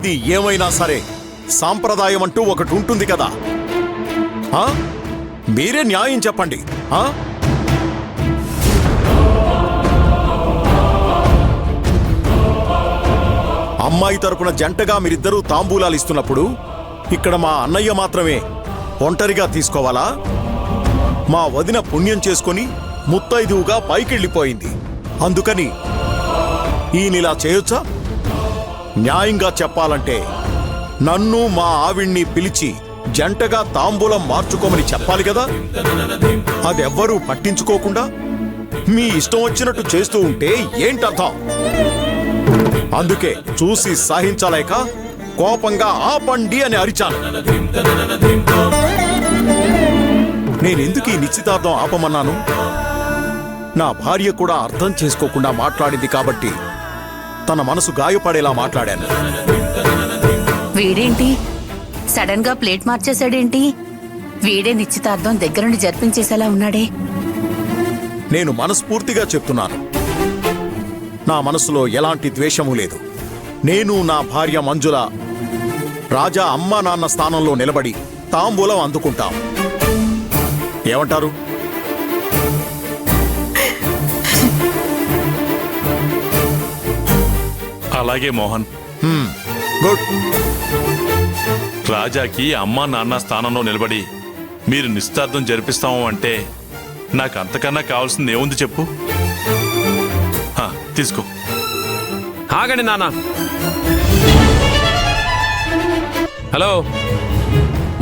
ఇది ఏమైనా సరే సాంప్రదాయం అంటూ ఒకటి ఉంటుంది కదా. మీరే న్యాయం చెప్పండి. అమ్మాయి తరపున జంటగా మీరిద్దరూ తాంబూలాలు ఇస్తున్నప్పుడు ఇక్కడ మా అన్నయ్య మాత్రమే ఒంటరిగా తీసుకోవాలా? మా వదిన పుణ్యం చేసుకుని ముత్తైదువుగా పైకెళ్ళిపోయింది. అందుకని ఈయనిలా చేయొచ్చా? న్యాయంగా చెప్పాలంటే నన్ను మా ఆవిడ్ని పిలిచి జంటగా తాంబూలం మార్చుకోమని చెప్పాలి కదా. అదెవ్వరూ పట్టించుకోకుండా మీ ఇష్టం వచ్చినట్టు చేస్తూ ఉంటే ఏంటర్థం? అందుకే చూసి సహించలేక కోపంగా ఆపండి అని అరిచాను. నేనెందుకు ఈ నిశ్చితార్థం ఆపమన్నాను? నా భార్య కూడా అర్థం చేసుకోకుండా మాట్లాడింది కాబట్టి తన మనసు గాయపడేలా మాట్లాడాను. వీడేంటి సడన్ గా ప్లేట్ మార్చేశాడేంటి? వీడే నిశ్చితార్థం దగ్గరుండి జరిపించేసేలా ఉన్నాడే. నేను మనస్ఫూర్తిగా చెప్తున్నాను, నా మనసులో ఎలాంటి ద్వేషము లేదు. నేను నా భార్య మంజుల రాజా అమ్మా నాన్న స్థానంలో నిలబడి తాంబూలం అందుకుంటాం. ఏమంటారు? అలాగే మోహన్. గుడ్. రాజాకి అమ్మా నాన్న స్థానంలో నిలబడి మీరు నిశ్చితార్థం జరిపిస్తాము అంటే నాకు అంతకన్నా కావాల్సింది ఏముంది చెప్పు? తీసుకో. ఆగండి నాన్న. హలో,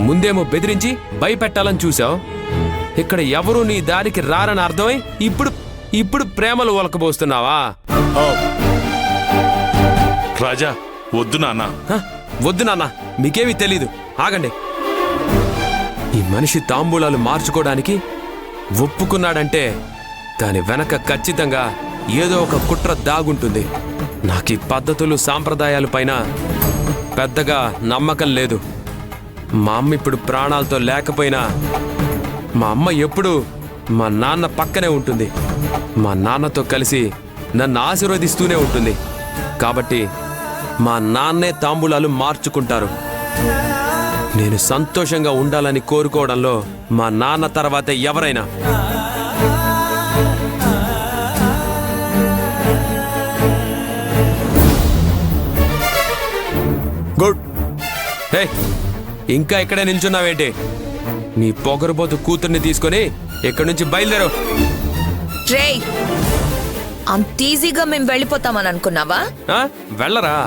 ముందేమో బెదిరించి భయపెట్టాలని చూసావు. ఇక్కడ ఎవరు నీ దారికి రారని అర్థమై ఇప్పుడు ప్రేమలు ఒలకబోస్తున్నావా? రాజా వద్దు నాన్న. వద్దు నాన్న, మీకేమీ తెలీదు. ఆగండి. ఈ మనిషి తాంబూలాలు మార్చుకోవడానికి ఒప్పుకున్నాడంటే దాని వెనక ఖచ్చితంగా ఏదో ఒక కుట్ర దాగుంటుంది. నాకు ఈ పద్ధతులు సాంప్రదాయాల పైన పెద్దగా నమ్మకం లేదు. మా అమ్మ ఇప్పుడు ప్రాణాలతో లేకపోయినా మా అమ్మ ఎప్పుడూ మా నాన్న పక్కనే ఉంటుంది. మా నాన్నతో కలిసి నన్ను ఆశీర్వదిస్తూనే ఉంటుంది. కాబట్టి మా నాన్నే తాంబూలాలు మార్చుకుంటారు. నేను సంతోషంగా ఉండాలని కోరుకోవడంలో మా నాన్న తర్వాతే ఎవరైనా. గుడ్. హే, ఇంకా ఇక్కడే నిల్చున్నావేంటి? నీ పొగరుబోతు కూతుర్ని తీసుకొని ఇక్కడి నుంచి బయలుదేరు. రేయ్, అంత ఈజీగా మేము వెళ్ళిపోతామని అనుకున్నావా? వెళ్ళరా?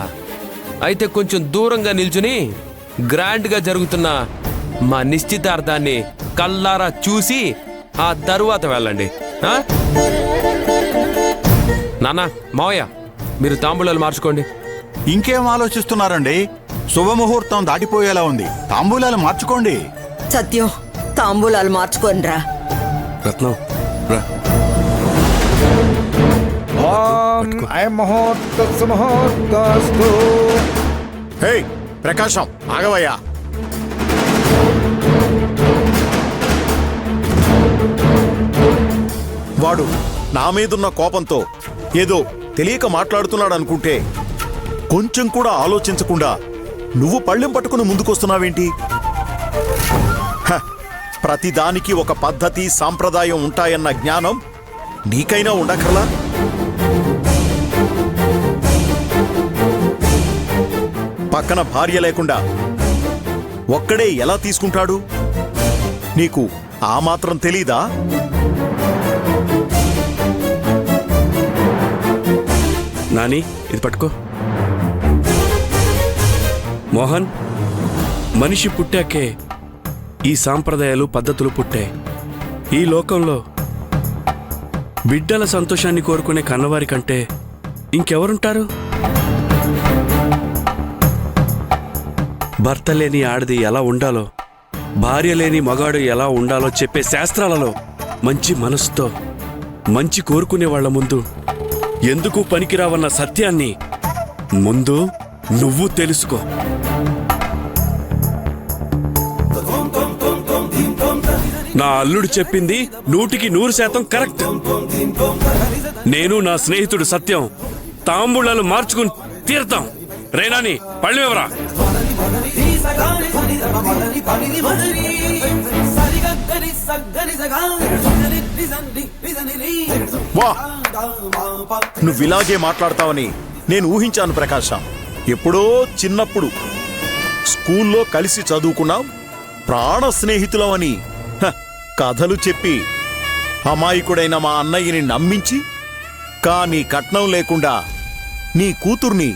అయితే కొంచెం దూరంగా నిల్చుని గ్రాండ్గా జరుగుతున్న మా నిశ్చితార్థాన్ని కల్లారా చూసి ఆ తరువాత వెళ్ళండి. నాన్న, మావయ్య, మీరు తాంబూలాలు మార్చుకోండి. ఇంకేం ఆలోచిస్తున్నారండి? శుభముహూర్తం దాటిపోయేలా ఉంది. తాంబూలాలు మార్చుకోండి. సత్యం, తాంబూలాలు మార్చుకోండి రా. రత్నం రా. హే ప్రకాశం, ఆగవయ్యా. వాడు నా మీదున్న కోపంతో ఏదో తెలియక మాట్లాడుతున్నాడు అనుకుంటే కొంచెం కూడా ఆలోచించకుండా నువ్వు పళ్ళెం పట్టుకుని ముందుకొస్తున్నావేంటి? ప్రతిదానికి ఒక పద్ధతి సాంప్రదాయం ఉంటాయన్న జ్ఞానం నీకైనా ఉండకర్లా? పక్కన భార్య లేకుండా ఒక్కడే ఎలా తీసుకుంటాడు? నీకు ఆ మాత్రం తెలీదా? నాని, ఇది పట్టుకో. మోహన్, మనిషి పుట్టాకే ఈ సాంప్రదాయాలు పద్ధతులు పుట్టాయి. ఈ లోకంలో బిడ్డల సంతోషాన్ని కోరుకునే కన్నవారి కంటే ఇంకెవరుంటారు? భర్త లేని ఆడది ఎలా ఉండాలో, భార్య లేని మగాడు ఎలా ఉండాలో చెప్పే శాస్త్రాలలో మంచి మనసుతో మంచి కోరుకునే వాళ్ల ముందు ఎందుకు పనికిరావన్న సత్యాన్ని ముందు నువ్వు తెలుసుకో. నా అల్లుడు చెప్పింది 100% కరెక్ట్. నేను నా స్నేహితుడు సత్యం తాంబూలాలు మార్చుకుని తీరతాం. రేనాని పళ్ళు ఎవరా? వా నువ్విలాగే మాట్లాడతావని నేను ఊహించాను ప్రకాశ. ఎప్పుడో చిన్నప్పుడు స్కూల్లో కలిసి చదువుకున్నాం, ప్రాణ స్నేహితులమని కథలు చెప్పి అమాయకుడైన మా అన్నయ్యని నమ్మించి, కానీ కట్నం లేకుండా నీ కూతుర్ని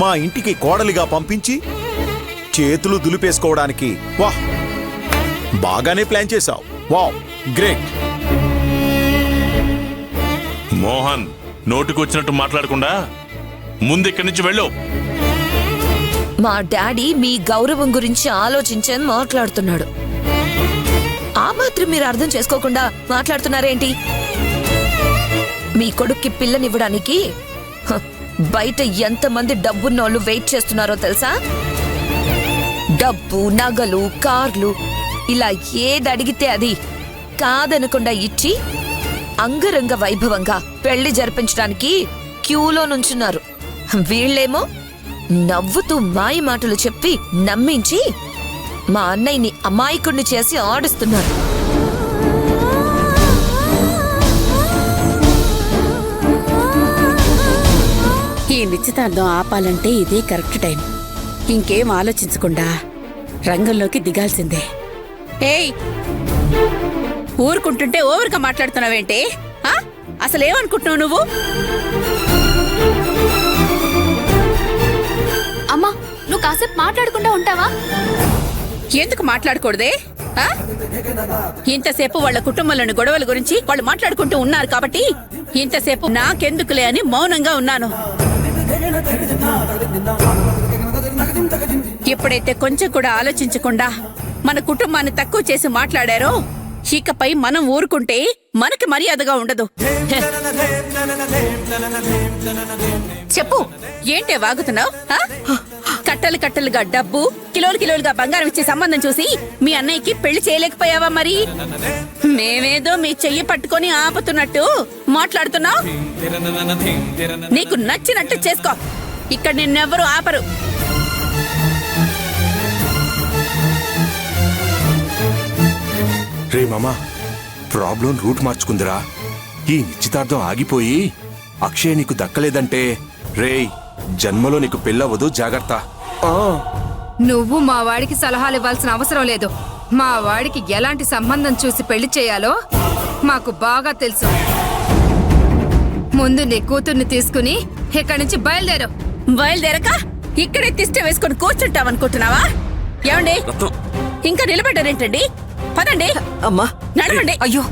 మా ఇంటికి కోడలిగా పంపించి చేతులు దులిపేసుకోవడానికి వాహ్ బాగానే ప్లాన్ చేశావు. Wow great. మోహన్, నోటికొచ్చినట్టు మాట్లాడకుండా ముందిక్కడి నుంచి వెళ్ళు. మా డాడీ మీ గౌరవం గురించి ఆలోచించని మాట్లాడుతున్నాడు. ఆ మాత్రం మీరు అర్థం చేసుకోకుండా మాట్లాడుతున్నారేంటి? మీ కొడుక్కి పిల్లనివ్వడానికి బయట ఎంతమంది డబ్బున్నోళ్ళు వెయిట్ చేస్తున్నారో తెలుసా? డబ్బు, నగలు, కార్లు ఇలా ఏది అడిగితే అది కాదనకుండా ఇచ్చి అంగరంగ వైభవంగా పెళ్లి జరిపించడానికి క్యూలో నుంచున్నారు. వీళ్ళేమో నవ్వుతూ మాయ మాటలు చెప్పి నమ్మించి మా అన్నయ్యని అమాయకుడిని చేసి ఆడిస్తున్నారు. ఈ నిశ్చితార్థం ఆపాలంటే ఇదే కరెక్ట్ టైం. ఇంకేం ఆలోచించకుండా రంగంలోకి దిగాల్సిందే. ఏయ్, ఊరుకుంటుంటే ఓవర్గా మాట్లాడుతున్నావేంటి? అసలేమనుకుంటున్నావు నువ్వు? అమ్మా, నువ్వు కాసేపు మాట్లాడకుండా ఉంటావా? ఎందుకు మాట్లాడకూడదే? ఇంతసేపు వాళ్ళ కుటుంబంలోని గొడవల గురించి వాళ్ళు మాట్లాడుకుంటూ ఉన్నారు కాబట్టి ఇంతసేపు నాకెందుకులే అని మౌనంగా ఉన్నాను. ఎప్పుడైతే కొంచెం కూడా ఆలోచించకుండా మన కుటుంబాన్ని తక్కువ చేసి మాట్లాడారో ఇకపై మనం ఊరుకుంటే మనకి మర్యాదగా ఉండదు. చెప్పు. ఏంటే వాగుతున్నావు? కట్టలు కట్టలుగా డబ్బు, కిలోలు కిలోలుగా బంగారం ఇచ్చే సంబంధం చూసి మీ అన్నయ్యకి పెళ్లి చేయలేకపోయావా? మరి మేమేదో మీ చెయ్యి పట్టుకొని ఆపుతున్నట్టు మాట్లాడుతున్నావు. నీకు నచ్చినట్టు చేసుకో, ఇక్కడ నిన్నెవ్వరూ ఆపరు. రే మామా, ప్రాబ్లం రూట్ మార్చుకుందిరా. ఈ నిశ్చితార్థం ఆగిపోయి అక్షయ్ నీకు దక్కలేదంటే రేయ్ జన్మలో నీకు పెళ్ళవదు, జాగ్రత్త. నువ్వు మా వాడికి సలహాలు ఇవ్వాల్సిన అవసరం లేదు. మా వాడికి ఎలాంటి సంబంధం చూసి పెళ్లి చేయాలో మాకు బాగా తెలుసు. ముందు నీ కూతుర్ని తీసుకుని ఇక్కడి నుంచి బయలుదేరు. బయలుదేరక ఇక్కడే తిష్ట వేసుకొని కూర్చుంటావనుకుంటున్నావా? ఏమండి, ఇంకా నిలబడ్డారేంటండి? పదండి, అమ్మా నడవండి. అయ్యో